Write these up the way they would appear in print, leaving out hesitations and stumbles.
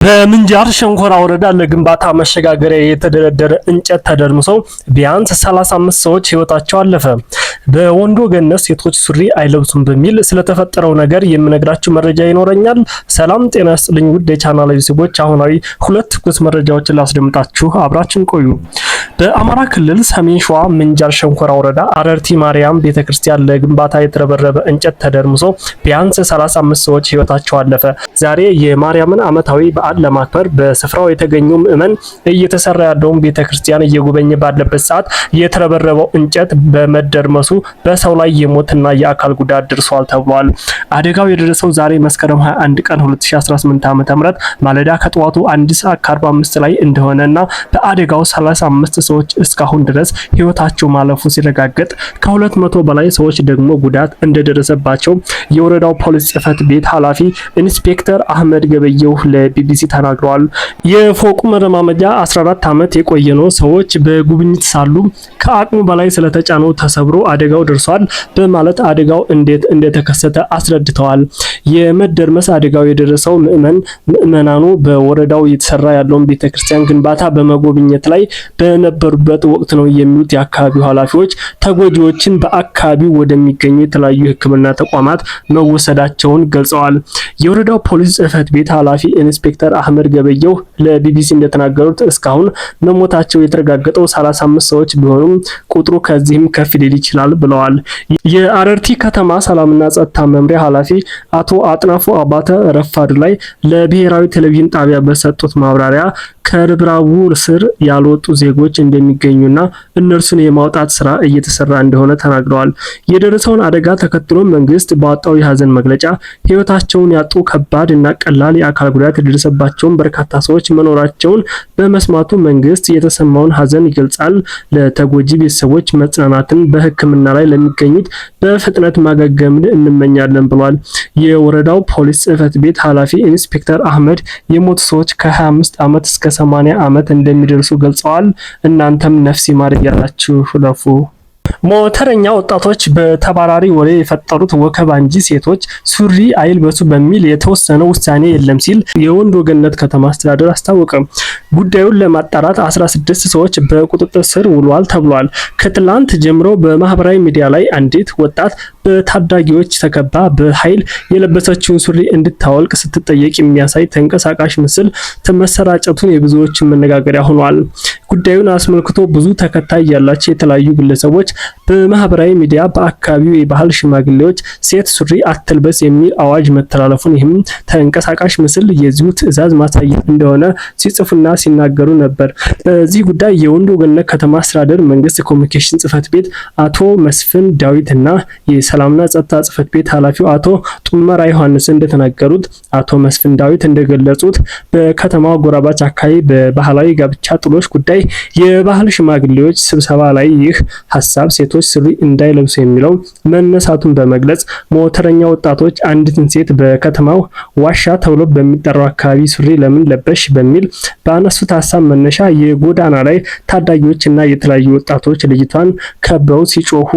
በምንጃር ሸንኮራ ወረዳ ለግንባታ መሸጋገሪያ የተደረደረ እንጨት ተደርምሶ ቢያንስ 35 ሰዎች ህይወታቸው አለፈ። በወንዶ ገነት ሴቶች ሱሪ አይለብሱም በሚል ስለተፈጠረው ነገር የምነግራችሁ መረጃ ይኖረኛል። ሰላም ጤና ይስጥልኝ ውድ የቻናሌ ቤተሰቦች፣ አሁናዊ ሁለት ትኩስ መረጃዎችን ላስደምጣችሁ፣ አብራችን ቆዩ። በአማራ ክልል ሰሜን ሸዋ ምንጃር ሸንኮራ ወረዳ አረርቲ ማርያም ቤተክርስቲያን ለግንባታ የተረበረበ እንጨት ተደርምሶ ቢያንስ 35 ሰዎች ህይወታቸው አለፈ። ዛሬ የማርያምን ዓመታዊ በዓል ለማክበር በስፍራው የተገኙ ምዕመን እየተሰራ ያለውን ቤተክርስቲያን እየጎበኘ ባለበት ሰዓት የተረበረበው እንጨት በመደርመሱ በሰው ላይ የሞትና የአካል ጉዳት ደርሷል ተብሏል። አደጋው የደረሰው ዛሬ መስከረም 21 ቀን 2018 ዓ.ም ማለዳ ከጠዋቱ 1:45 ላይ እንደሆነና በአደጋው 35 ሰዎች እስካሁን ድረስ ህይወታቸው ማለፉ ሲረጋገጥ ከ200 በላይ ሰዎች ደግሞ ጉዳት እንደደረሰባቸው የወረዳው ፖሊስ ጽሕፈት ቤት ኃላፊ ኢንስፔክተር አህመድ ገበየሁ ለቢቢሲ ተናግረዋል። የፎቁ መረማመጃ 14 ዓመት የቆየ ነው። ሰዎች በጉብኝት ሳሉ ከአቅሙ በላይ ስለተጫነው ተሰብሮ አደጋው ደርሷል በማለት አደጋው እንዴት እንደተከሰተ አስረድተዋል። የመደርመስ አደጋው የደረሰው ምዕመናኑ በወረዳው እየተሰራ ያለውን ቤተክርስቲያን ግንባታ በመጎብኘት ላይ በነበሩበት ወቅት ነው የሚሉት የአካባቢው ኃላፊዎች ተጎጂዎችን በአካባቢው ወደሚገኙ የተለያዩ ሕክምና ተቋማት መወሰዳቸውን ገልጸዋል። የወረዳው ፖሊስ ጽሕፈት ቤት ኃላፊ ኢንስፔክተር አህመድ ገበየሁ ለቢቢሲ እንደተናገሩት እስካሁን መሞታቸው የተረጋገጠው 35 ሰዎች ቢሆኑም ቁጥሩ ከዚህም ከፍ ሊል ይችላል ብለዋል። የአረርቲ ከተማ ሰላምና ጸጥታ መምሪያ ኃላፊ አቶ አጥናፉ አባተ ረፋድ ላይ ለብሔራዊ ቴሌቪዥን ጣቢያ በሰጡት ማብራሪያ ከርብራቡ ስር ያልወጡ ዜጎች እንደሚገኙና እነርሱን የማውጣት ስራ እየተሰራ እንደሆነ ተናግረዋል። የደረሰውን አደጋ ተከትሎ መንግስት ባወጣው የሀዘን መግለጫ ህይወታቸውን ያጡ ከባድ እና ቀላል የአካል ጉዳት የደረሰባቸውን በርካታ ሰዎች መኖራቸውን በመስማቱ መንግስት የተሰማውን ሀዘን ይገልጻል። ለተጎጂ ቤተሰቦች መጽናናትን፣ በሕክምና ላይ ለሚገኙት በፍጥነት ማገገምን እንመኛለን ብሏል። የወረዳው ፖሊስ ጽሕፈት ቤት ኃላፊ ኢንስፔክተር አህመድ የሞቱ ሰዎች ከ25 ዓመት እስከ 80 ዓመት እንደሚደርሱ ገልጸዋል። እናንተም ነፍስ ይማር እያላችሁ ለፉ። ሞተረኛ ወጣቶች በተባራሪ ወሬ የፈጠሩት ወከባ እንጂ ሴቶች ሱሪ አይልበሱ በሚል የተወሰነ ውሳኔ የለም ሲል የወንዶ ገነት ከተማ አስተዳደር አስታወቀ። ጉዳዩን ለማጣራት 16 ሰዎች በቁጥጥር ስር ውሏል ተብሏል። ከትላንት ጀምሮ በማህበራዊ ሚዲያ ላይ አንዲት ወጣት በታዳጊዎች ተከባ በኃይል የለበሰችውን ሱሪ እንድታወልቅ ስትጠየቅ የሚያሳይ ተንቀሳቃሽ ምስል መሰራጨቱን የብዙዎች መነጋገሪያ ሆኗል። ጉዳዩን አስመልክቶ ብዙ ተከታይ ያላቸው የተለያዩ ግለሰቦች በማህበራዊ ሚዲያ በአካባቢው የባህል ሽማግሌዎች ሴት ሱሪ አትልበስ የሚል አዋጅ መተላለፉን ይህም ተንቀሳቃሽ ምስል የዚሁ ትዕዛዝ ማሳያ እንደሆነ ሲጽፉና ሲናገሩ ነበር። በዚህ ጉዳይ የወንዶ ገነት ከተማ አስተዳደር መንግስት ኮሚኒኬሽን ጽሕፈት ቤት አቶ መስፍን ዳዊትና የሰላምና ጸጥታ ጽሕፈት ቤት ኃላፊው አቶ ጡመራ ዮሐንስ እንደተናገሩት አቶ መስፍን ዳዊት እንደገለጹት በከተማው ጎራባች አካባቢ በባህላዊ ጋብቻ ጥሎሽ ጉዳይ የባህል ሽማግሌዎች ስብሰባ ላይ ይህ ሐሳብ ሴቶች ሱሪ እንዳይለብሱ የሚለው መነሳቱን በመግለጽ ሞተረኛ ወጣቶች አንዲትን ሴት በከተማው ዋሻ ተብሎ በሚጠራው አካባቢ ሱሪ ለምን ለበሽ በሚል ባነሱት ሐሳብ መነሻ የጎዳና ላይ ታዳጊዎችና የተለያዩ ወጣቶች ልጅቷን ከበው ሲጮሁ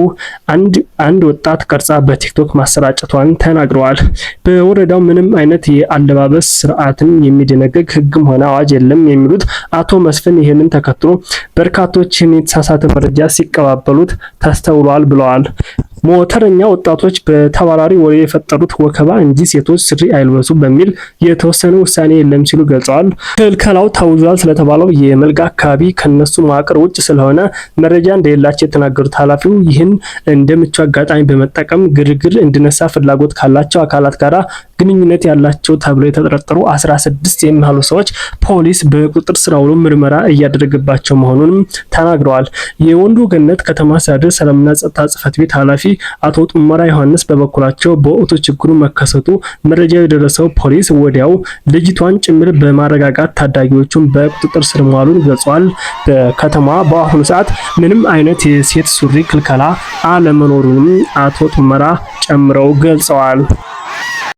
አንድ ወጣት ቀርጻ በቲክቶክ ማሰራጨቷን ተናግረዋል። በወረዳው ምንም አይነት የአለባበስ ስርዓትን የሚደነግግ ሕግም ሆነ አዋጅ የለም የሚሉት አቶ መስፍን ይህንን ተከትሎ በርካቶችን የተሳሳተ መረጃ ሲቀባበሉት ተስተውሏል ብለዋል። ሞተረኛ ወጣቶች በተባራሪ ወሬ የፈጠሩት ወከባ እንጂ ሴቶች ሱሪ አይልበሱ በሚል የተወሰነ ውሳኔ የለም ሲሉ ገልጸዋል። ክልከላው ተውዟል ስለተባለው የመልጋ አካባቢ ከነሱ መዋቅር ውጭ ስለሆነ መረጃ እንደሌላቸው የተናገሩት ኃላፊው ይህን እንደምቹ አጋጣሚ በመጠቀም ግርግር እንዲነሳ ፍላጎት ካላቸው አካላት ጋር ግንኙነት ያላቸው ተብሎ የተጠረጠሩ 16 የሚያህሉ ሰዎች ፖሊስ በቁጥጥር ስር አውሎ ምርመራ እያደረገባቸው መሆኑንም ተናግረዋል። የወንዶ ገነት ከተማ አስተዳደር ሰላምና ጸጥታ ጽሕፈት ቤት ኃላፊ አቶ ጡመራ ዮሐንስ በበኩላቸው በወቅቱ ችግሩ መከሰቱ መረጃው የደረሰው ፖሊስ ወዲያው ልጅቷን ጭምር በማረጋጋት ታዳጊዎቹን በቁጥጥር ስር መዋሉን ገልጸዋል። በከተማዋ በአሁኑ ሰዓት ምንም አይነት የሴት ሱሪ ክልከላ አለመኖሩንም አቶ ጡመራ ጨምረው ገልጸዋል።